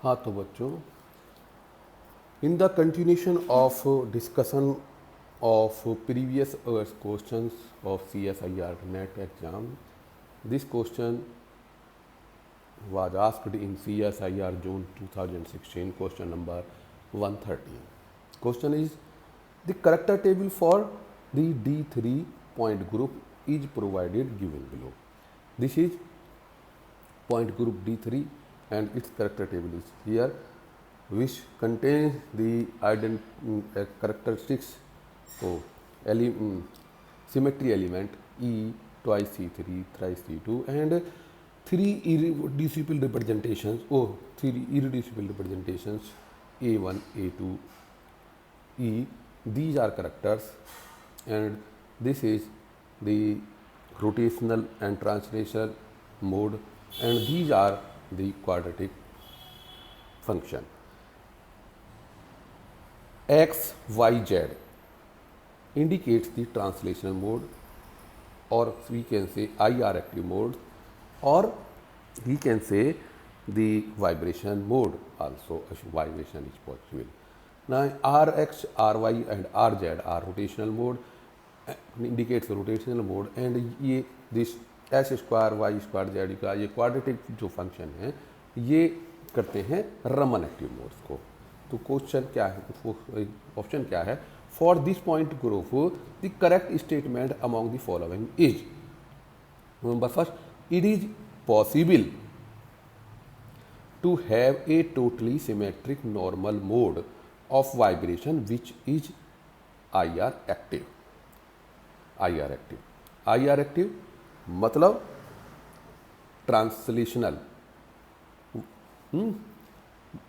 हाँ तो बच्चों, in the continuation of discussion of previous questions of CSIR NET exam, this question was asked in CSIR June 2016, question number 113. Question is, the character table for the D3 point group is provided given below. This is point group D3 and its character table is here, which contains the characteristics of symmetry element E twice C3 thrice C2 and three irreducible representations, three irreducible representations A1 A2 E. These are characters, and this is the rotational and translational mode, and these are the quadratic function. X, Y, Z indicates the translational mode, or we can say IR active mode, or we can say the vibration mode also. Vibration is possible. Now Rx, Ry and Rz are rotational mode, indicates rotational mode, and ये this s square y square z का ये quadratic जो function है ये करते हैं Raman active modes को. तो क्वेश्चन क्या है, ऑप्शन क्या है? For this point group the correct statement among the following is. Number first, it is possible to have a totally symmetric normal mode of vibration which is IR active. IR active. IR active मतलब translational,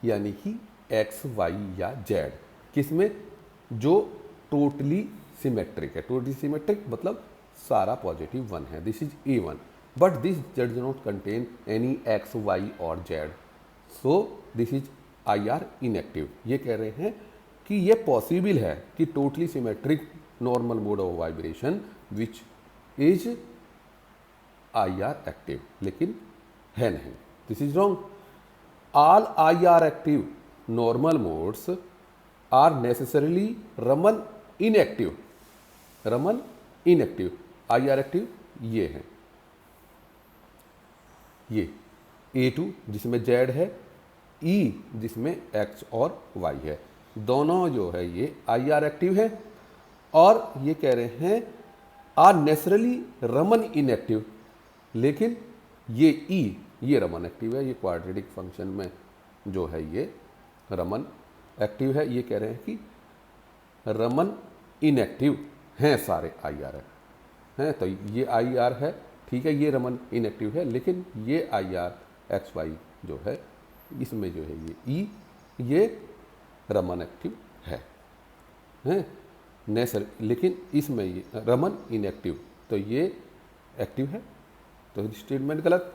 यानी कि X Y या Z किसमें, जो totally symmetric है. Totally symmetric मतलब सारा positive one है. This is A1, but this does not contain any X Y और Z, so this is IR inactive. ये कह रहे हैं कि ये पॉसिबल है कि totally symmetric normal mode of vibration which is IR active, लेकिन है नहीं. This is wrong. All IR active normal modes are necessarily Raman inactive. Raman inactive. IR active ये है, ये A2 जिसमें Z है, E जिसमें X और Y है, दोनों जो है ये IR एक्टिव है. और ये कह रहे हैं आर नेचुरली रमन इनएक्टिव, लेकिन ये E ये रमन एक्टिव है. ये क्वाड्रेटिक फंक्शन में जो है ये रमन एक्टिव है. ये कह रहे हैं कि रमन इनएक्टिव हैं सारे IR हैं. तो ये IR है, ठीक है, ये रमन इनएक्टिव है, लेकिन ये IR XY जो है इसमें जो है ये E ये रमन एक्टिव है, हैं नेसर, लेकिन इसमें ये रमन इनएक्टिव, तो ये एक्टिव है. तो स्टेटमेंट गलत.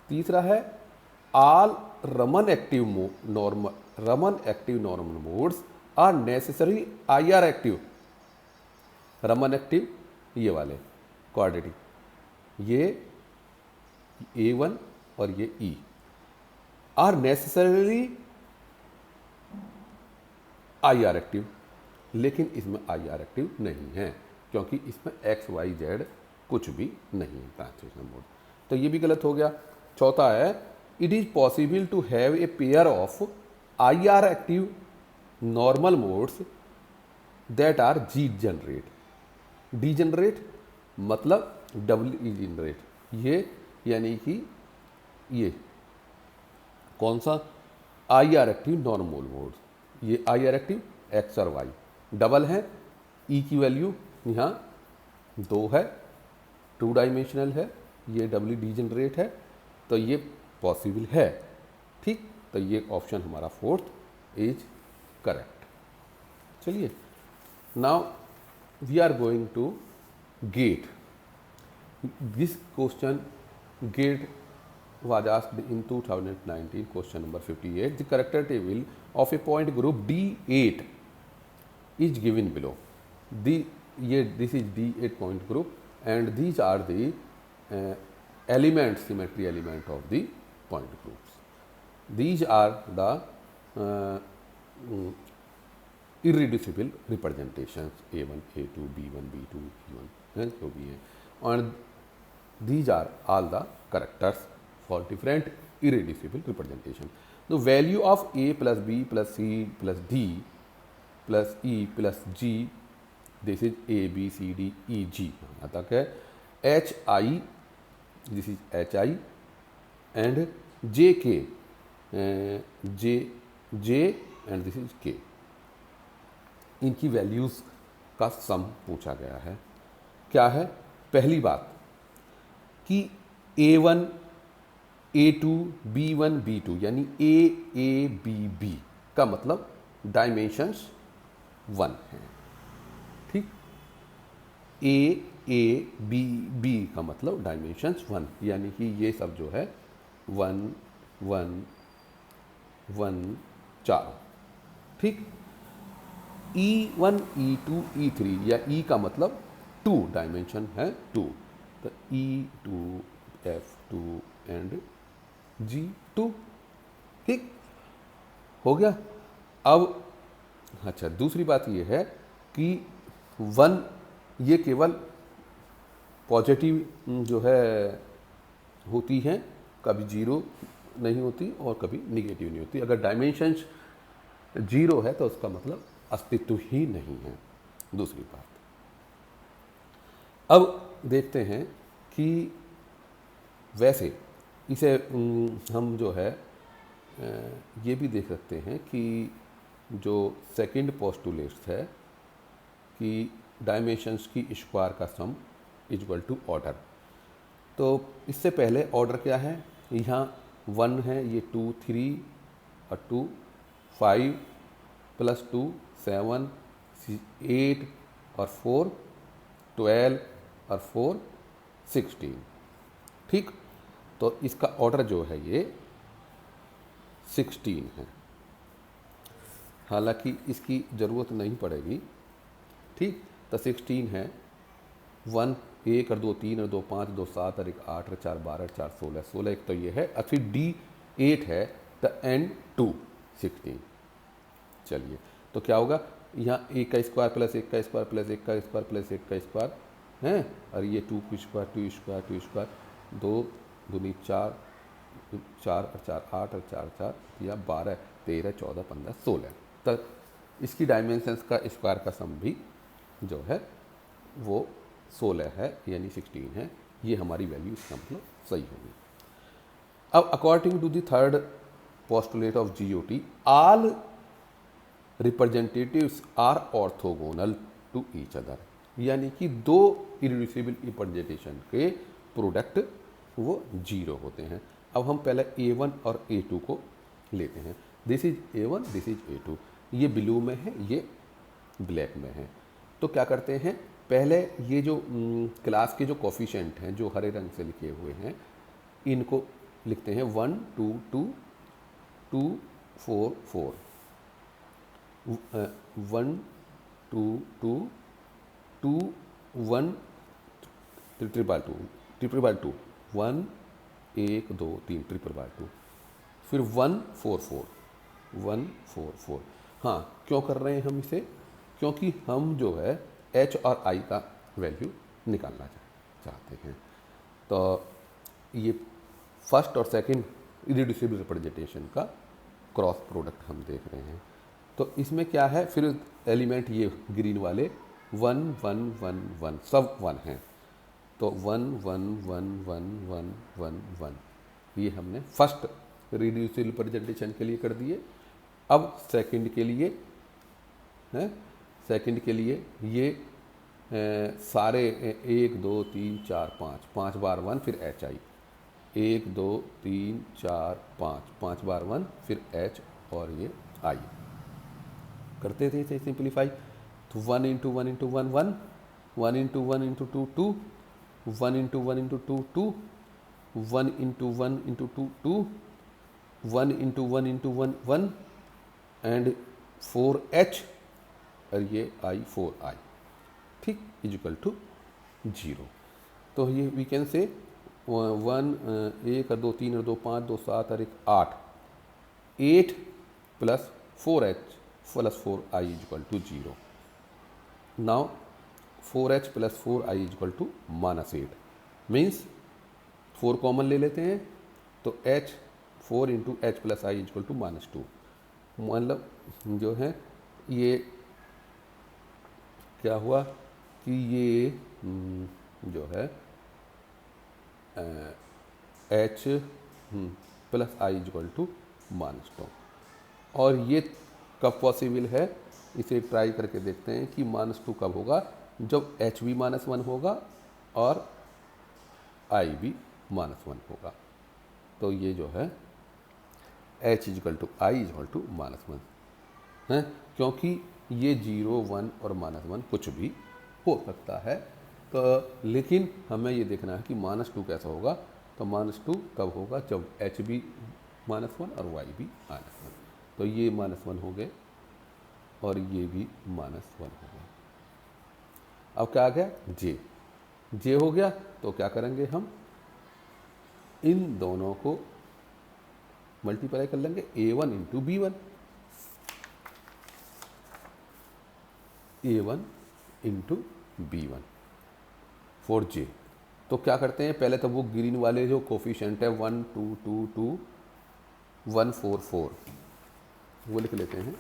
तीसरा है all Raman active normal modes are necessary IR active. Raman active ये वाले क्वाड्रेटिक, ये A1 और ये E are necessarily IR active, लेकिन इसमें IR एक्टिव नहीं है क्योंकि इसमें X Y Z कुछ भी नहीं है ट्रांसलेशनल मोड. तो ये भी गलत हो गया. चौथा है it is possible to have a pair of IR active normal modes that are degenerate. Degenerate मतलब डब्ल्यू जनरेट. ये यानी कि ये कौन सा IR एक्टिव नॉर्मल मोड, ये IR एक्टिव X और Y डबल है. E की वैल्यू यहाँ 2 है, 2 डायमेंशनल है, ये डब्ल्यू डीजनरेट है, तो ये पॉसिबल है. ठीक, तो ये ऑप्शन हमारा फोर्थ इज करेक्ट. चलिए, now we are going to get. This question get was asked in 2019, question number 58. The character table of a point group D8 is given below. This is D8 point group, and these are the symmetry element of the point groups. These are the irreducible representations A1, A2, B1, B2, B1 हैं जो भी हैं, और these are all the characters for different irreducible representation. The value of A plus B plus C plus D plus E plus G, this is A B C D E G यहाँ तक है. H I, this is H I, and J K, J and this is K. इनकी values का सम पूछा गया है. क्या है? पहली बात कि A1, A2, B1, B2 यानी A, B का मतलब डायमेंशंस 1 हैं. ठीक. A, B का मतलब डायमेंशंस 1, यानी कि ये सब जो है 1, 1, 1 4. ठीक. E1, E2, E3 या E का मतलब 2 डायमेंशन है 2, तो E2, F2 एंड G2. ठीक हो गया. अब अच्छा, दूसरी बात ये है कि 1 ये केवल पॉजिटिव जो है होती हैं, कभी 0 नहीं होती और कभी निगेटिव नहीं होती. अगर डायमेंशंस 0 है तो उसका मतलब अस्तित्व ही नहीं है. दूसरी बात, अब देखते हैं कि वैसे इसे हम जो है ये भी देख सकते हैं कि जो सेकंड पोस्टुलेट्स है कि डायमेंशंस की स्क्वायर का सम इक्वल टू ऑर्डर. तो इससे पहले ऑर्डर क्या है? यहाँ 1 है, ये 2, 3 और 2, 5 प्लस 2 7, 8 और 4 12 और 4 16. ठीक. तो इसका ऑर्डर जो है ये 16 है. हालांकि इसकी ज़रूरत नहीं पड़ेगी. ठीक. तो 16 है. 1 1 और 2 3 और 2 5 2 7 और 1 8 और 4 12 और 4 16 16 एक तो ये है, और फिर D 8 है, तो N 2 16. चलिए, तो क्या होगा? यहाँ 1 का स्क्वायर प्लस 1 का स्क्वायर प्लस 1 का स्क्वायर प्लस 1 का स्क्वायर हैं, और ये 2 का स्क्वायर 2 स्क्वायर 2 स्क्वायर 2 दूनी 4 4 और 4 8 और 4 4 या 12 13 14 15 16. तो इसकी डायमेंशंस का स्क्वायर का सम भी जो है वो 16 है, यानी 16 है. ये हमारी वैल्यू इसका मतलब सही होगी. अब according to the third postulate of GOT, all representatives are orthogonal to each other, यानी कि दो इररिड्यूसिबल रिप्रेजेंटेशन के प्रोडक्ट वो 0 होते हैं. अब हम पहले A1 और A2 को लेते हैं. This is A1, this is A2. ये ब्लू में है, ये ब्लैक में है. तो क्या करते हैं, पहले ये जो क्लास के जो कोफिशिएंट हैं जो हरे रंग से लिखे हुए हैं, इनको लिखते हैं 1 2 2 2 4 4, 1 2 2 2 1 ट्रिपल 2 1 1 2 3 ट्रिपल 2, फिर 1 4 4 1 4 4. हाँ, क्यों कर रहे हैं हम इसे? क्योंकि हम जो है H और I का वैल्यू निकालना चाहते हैं. तो ये फर्स्ट और सेकंड इररिड्यूसिबल रिप्रेजेंटेशन का क्रॉस प्रोडक्ट हम देख रहे हैं. तो इसमें क्या है, फिर एलिमेंट ये ग्रीन वाले 1 1 1 1 सब 1 हैं. तो 1 1 1 1 1 1 1 ये हमने फर्स्ट रिड्यूसिबल रिप्रेजेंटेशन के लिए कर दिए. अब सेकंड के लिए हैं, सेकंड के लिए ये सारे 1 2 3 4 5 5 बार 1, फिर HI 1 2 3 4 5 5 बार 1, फिर H और ये I करते थे इसे सिंप्लीफाई. तो 1 into 1 into 1 1, 1 into 1 into 2 2, 1 into 1 into 2 2, 1 into 1 into 2 2, 1 into 1 into 1 1 and 4H और ये I 4I. ठीक, इज इक्वल टू 0. तो ये वी कैन से 1 1 और 2 3 और 2 5 2 7 और 1 8 8 plus 4h plus 4i equal to 0। Now 4h plus 4i equal to -8 means 4 common ले लेते हैं तो h 4 into h plus i equal to -2। मतलब जो है ये क्या हुआ कि ये जो है h plus i equal to -2। और ये कब पॉसिबल है, इसे ट्राई करके देखते हैं कि -2 कब होगा, जब h भी -1 होगा और i भी -1 होगा। तो ये जो है h equal to i equal to -1 है, क्योंकि ये 0, 1 और -1 कुछ भी हो सकता है। तो लेकिन हमें ये देखना है कि -2 कैसा होगा। तो -2 कब होगा, जब h भी -1 और y भी -1। तो ये -1 हो गए और ये भी -1 हो गया। अब क्या आ गया, j हो गया। तो क्या करेंगे, हम इन दोनों को मल्टीप्लाई कर लेंगे, a1 into b1, a1 into b1 for j। तो क्या करते हैं, पहले तो वो ग्रीन वाले जो कोफिशिएंट है 1 2 2 2 1 4 4 वो लिख लेते हैं।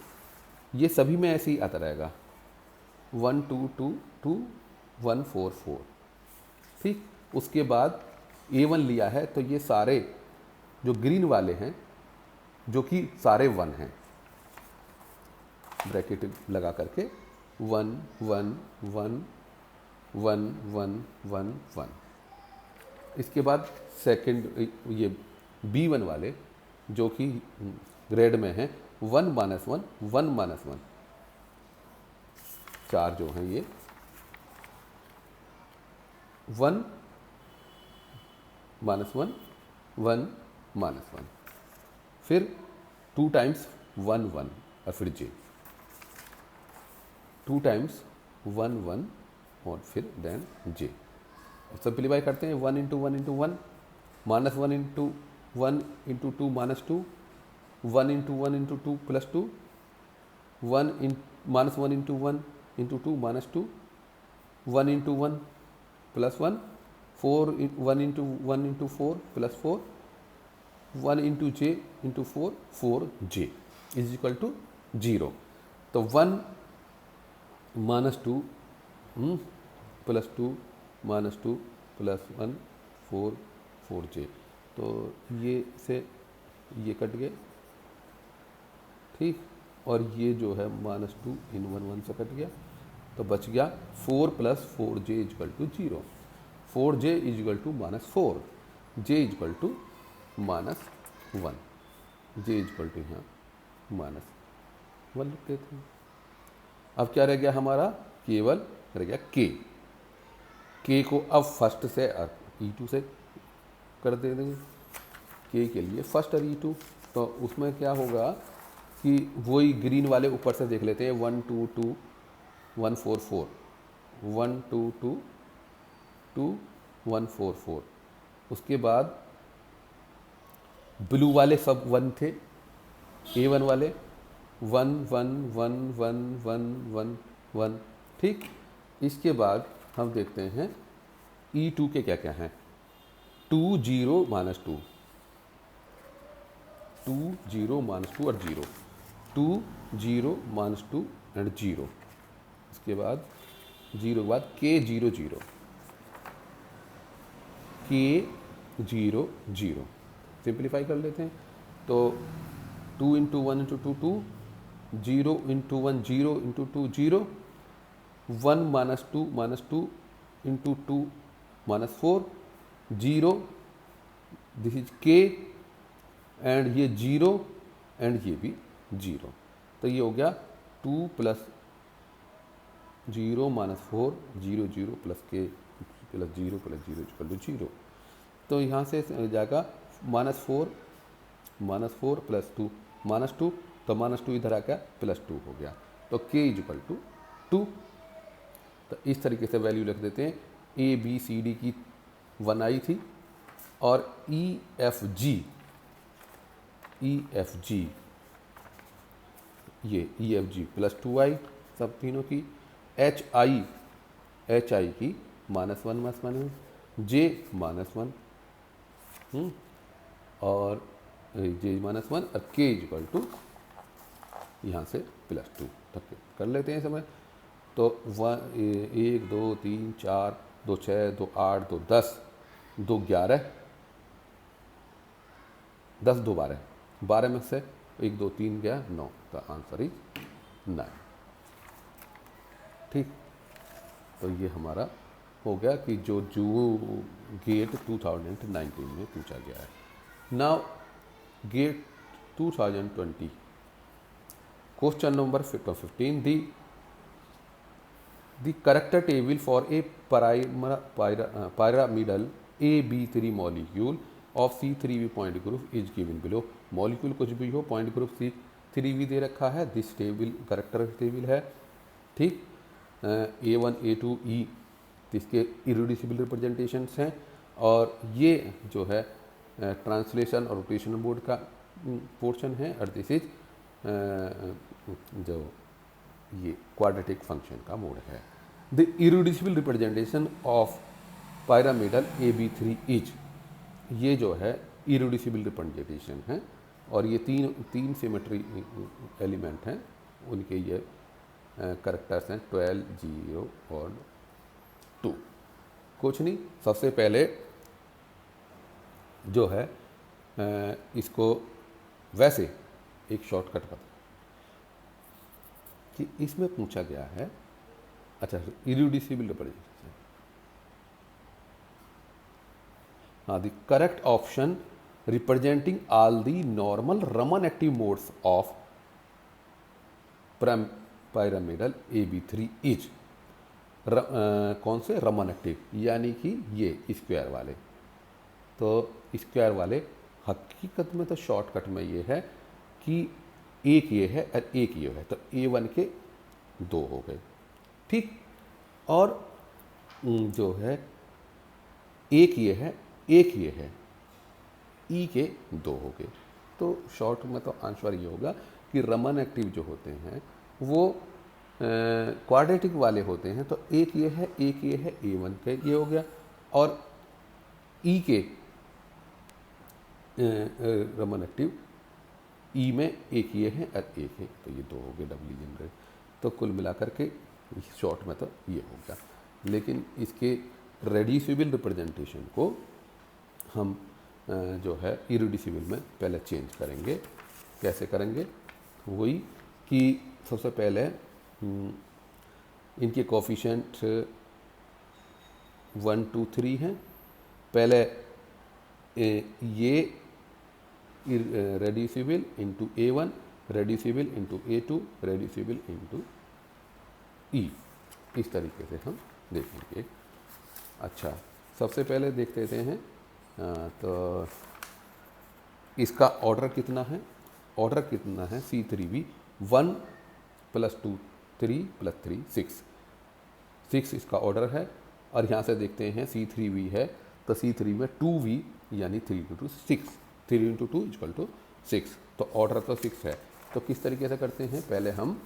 ये सभी में ऐसे ही आता रहेगा 1 2 2 2 1 4 4। ठीक, उसके बाद a1 लिया है तो ये सारे जो ग्रीन वाले हैं जो कि सारे 1 हैं, ब्रैकेट लगा करके 1 1 1 1 1 1 1। इसके बाद सेकंड ये b1 वाले जो कि रेड में हैं 1 -1 1 -1, चार जो हैं ये 1 -1 1 -1, फिर 2 टाइम्स 1 1 और फिर j, 2 टाइम्स 1 1 और फिर देन j। सिंप्लीफाई करते हैं 1 into 1 into 1 -1 into 1 into 2 -2 1 into 1 into 2 plus 2 1 -1 into 1 into 2 -2 1 into 1 plus 1 4 1 into 1 into 4 plus 4 1 into j into 4 4j is equal to 0। तो 1 -2 प्लस 2 -2 प्लस 1 4 4j। तो ये से ये कट गए, ठीक, और ये जो है -2 इन 1 1 से कट गया तो बच गया 4 plus 4j is equal to 0। 4j is equal to -4, j is equal to -1, j is equal to यहाँ -1 लिख देते हैं। अब क्या रह गया हमारा, केवल रह गया k को अब फर्स्ट से e2 से कर दे देंगे, k के लिए फर्स्ट और e2। तो उसमें क्या होगा कि वही ग्रीन वाले ऊपर से देख लेते हैं 1 2 2 1 4 4 1 2 2 2 1 4 4। उसके बाद ब्लू वाले सब 1 थे, a1 वाले 1 1 1 1 1 1 1, ठीक। इसके बाद हम देखते हैं e2 के क्या क्या हैं, 2 0 -2 2 0 -2 और 0 2 0 -2 एंड 0। इसके बाद 0 के बाद k 0 0 k 0 0। सिंप्लीफाई कर लेते हैं तो 2 into 1 into 2 2 0 into 1 0 into 2 0 1 -2 into 2 -4 0, this is k and ये 0 एंड ये भी 0। तो ये हो गया 2 plus 0 -4 0 0 plus k plus 0 plus 0 equal to 0। तो यहाँ से जाएगा -4 प्लस 2 -2, तो -2 इधर आ गया प्लस 2 हो गया, तो k इक्वल टू 2। तो इस तरीके से वैल्यू लिख देते हैं। ए बी सी डी की 1 आई थी और ई एफ जी ये EFG प्लस 2i सब तीनों की, HI की -1 J -1 और J -1 और K इक्वल टू यहाँ से +2 तक कर लेते हैं समय। तो 1 2 3 4 2 6 2 8 2 10 2 11 10 2 12 12 में से 1 2 3 गया 9, द आंसर इज 9। ठीक, तो ये हमारा हो गया कि जो गेट 2019 में पूछा गया है। Now get 2020 question number 15, the character table for a pyramidal AB3 molecule of C3V point group is given below। Molecule कुछ भी हो, पॉइंट ग्रुप C3V दे रखा है, दिस टेबल करेक्टर टेबल है। ठीक, A1 A2 E इसके इरिड्यूसिबल रिप्रेजेंटेशंस हैं, और ये जो है ट्रांसलेशन और रोटेशन बोर्ड का पोर्शन है, और दिस इज जो ये क्वाड्रेटिक फंक्शन का मोड है। The irreducible representation of pyramidal AB3 is, ये जो है इरिड्यूसिबल रिप्रेजेंटेशन है, और ये तीन सिमेट्री एलिमेंट हैं, उनके ये करेक्टर्स हैं 12 0 और 2। कुछ नहीं, सबसे पहले जो है इसको वैसे एक शॉर्टकट बता कि इसमें पूछा गया है, अच्छा इरिड्यूसिबल रिप्रेजेंटेशन, हाँ, the correct option representing all the normal Raman active modes of pyramidal AB3 is, कौन से रमन एक्टिव, यानी कि ये स्क्वायर वाले। तो स्क्वायर वाले हकीकत में तो शॉर्टकट में ये है कि एक ये है और एक ये है, तो A1 के 2 हो गए। ठीक, और जो है एक ये है एक ये है, E के 2 हो गए। तो शॉर्ट में तो आंसर ये होगा कि रमन एक्टिव जो होते हैं वो क्वाड्रेटिक वाले होते हैं, तो एक ये है एक ये है, A1 के ये हो गया, और E के रमन एक्टिव E में एक ये है और एक है, तो ये 2 हो गए डबली जनरेट। तो कुल मिलाकर के शॉर्ट में तो ये हो गया, लेकिन इसके रेड्यूसिबल रिप्रेजेंटेशन को हम जो है इरिड्यूसिबल में पहले चेंज करेंगे। कैसे करेंगे, वही कि सबसे पहले इनके कोफिशिएंट 1 2 3 हैं। पहले ये reducible into A1, reducible into A2, reducible into E, इस तरीके से हम देखेंगे। अच्छा, सबसे पहले देख लेते हैं तो इसका ऑर्डर कितना है, ऑर्डर कितना है C3V 1 + 2 3 + 3 6 इसका ऑर्डर है। और यहाँ से देखते हैं C3V है, तो C3 में 2V यानी 3 × 2 6, 3 × 2 = 6, तो ऑर्डर तो 6 है। तो किस तरीके से करते हैं, पहले हम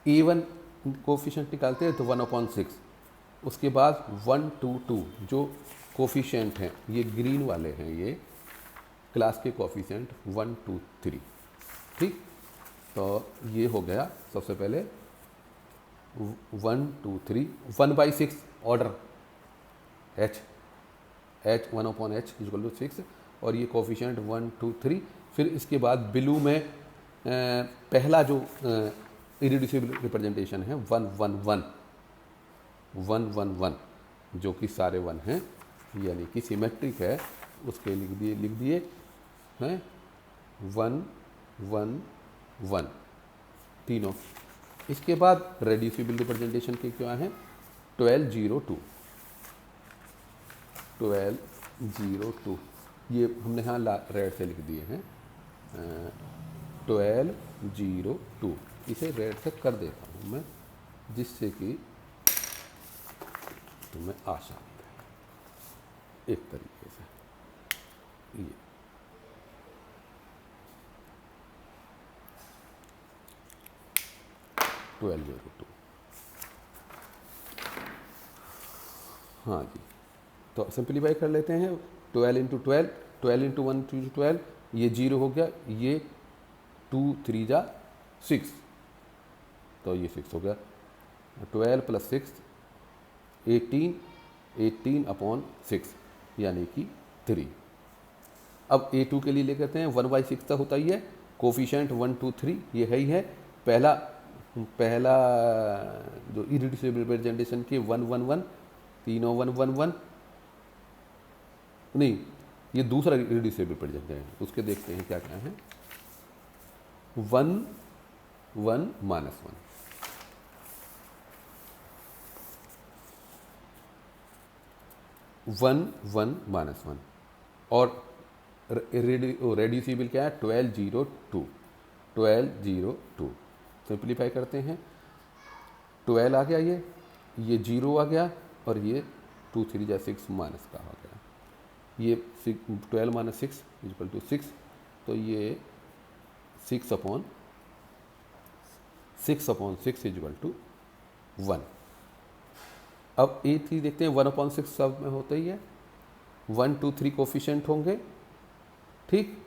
A1 कोफिशिएंट निकालते हैं, तो 1/6, उसके बाद 1 2 2 जो कोफिशिएंट हैं ये ग्रीन वाले हैं, ये क्लास के कोफिशिएंट 1 2 3। ठीक, तो ये हो गया सबसे पहले 1 2 3 1/6 ऑर्डर H 1/h = 6, और ये कोफिशिएंट 1 2 3। फिर इसके बाद ब्लू में पहला जो इरिड्यूसिबल रिप्रेजेंटेशन है 1 1 1 1 1 1, जो कि सारे 1 हैं, यानी कि सिमेट्रिक है, उसके लिख दिए हैं 1 1 1 तीनों। इसके बाद रेड्यूसिबल रिप्रेजेंटेशन के क्या हैं 12 0 2 12 0 2, ये हमने यहाँ रेड से लिख दिए हैं 12 0 2, इसे रेड से कर देता हूँ मैं, जिससे कि तुम्हें आसान है एक तरीके से। ये 1202। हाँ जी, तो सिंप्लीफाई कर लेते हैं। 12 इंटू 12, 12 इंटू 1 टू 12, ये 0 हो गया, ये 2 3 जा 6, तो ये 6 हो गया। 12 प्लस 6 18, 18 अपॉन 6 यानी कि 3। अब A2 के लिए ले करते हैं, 1/6 तक होता ही है, कोफिशेंट 1 2 3 ये है ही है। पहला जो इरिड्यूसिबल रिप्रेजेंटेशन के 1 1 1, तीनों 1 1 1, नहीं ये दूसरा इरिड्यूसिबल रिप्रेजेंटेशन है, उसके देखते हैं क्या क्या है। 1 1 माइनस 1, 1 1 माइनस 1, और रेड्यूसिबल क्या है, 12 0 2, 12 0 2। सिंप्लीफाई करते हैं, 12 आ गया, ये 0 आ गया, और ये 2 3 जा 6 माइनस का आ गया, ये 12 माइनस 6 इक्वल टू 6, तो ये 6 अपॉन 6 इक्वल टू 1। अब A3 देखते हैं, 1/6 सब में होता ही है, 1 2 3 कोफिशिएंट होंगे, ठीक।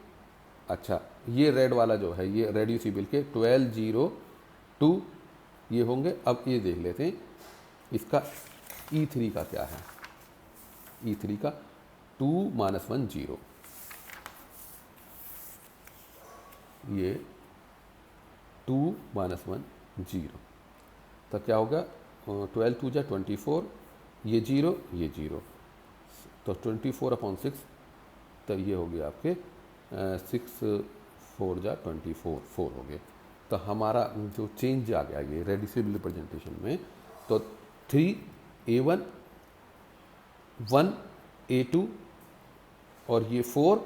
अच्छा, ये रेड वाला जो है ये रेड्यूसिबल के 12 0 2 ये होंगे। अब ये देख लेते हैं इसका E3 का क्या है। E3 का 2 माइनस 1 0, ये 2 माइनस 1 0, तो क्या होगा, 12 2 जा 24, ये 0 ये 0, तो 24 अपॉन 6, तो ये हो गया आपके 6 4 जा 24 4 हो गए। तो हमारा जो चेंज आ गया ये रेड्यूसिबल रिप्रेजेंटेशन में, तो 3 A1 1 A2 और ये 4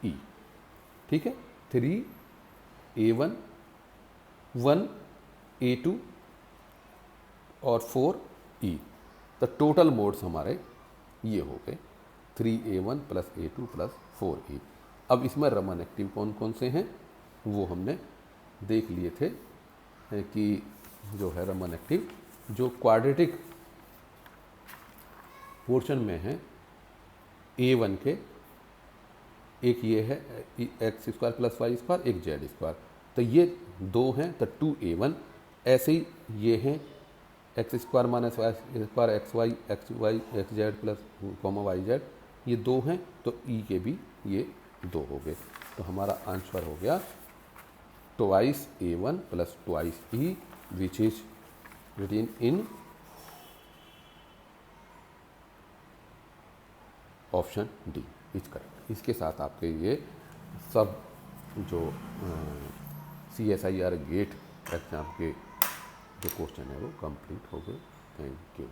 E, ठीक है। 3 A1 1 A2 और 4 E, तो टोटल मोड्स हमारे ये हो गए 3A1 plus A2 plus 4E। अब इसमें रमन एक्टिव कौन कौन से हैं वो हमने देख लिए थे कि जो है रमन एक्टिव जो क्वाड्रेटिक पोर्शन में है A1 के, एक ये है x² प्लस y², एक z², तो ये 2 हैं, तो 2A1। ऐसे ही ये हैं x² minus y² xy xz plus yz, ये 2 हैं, तो E के भी ये 2 हो गए। तो हमारा आंसर हो गया twice A1 plus twice E, which is written in option D is correct. इसके साथ आपके ये सब जो CSIR गेट एग्जाम के जो क्वेश्चन है वो कंप्लीट हो गए। Thank you.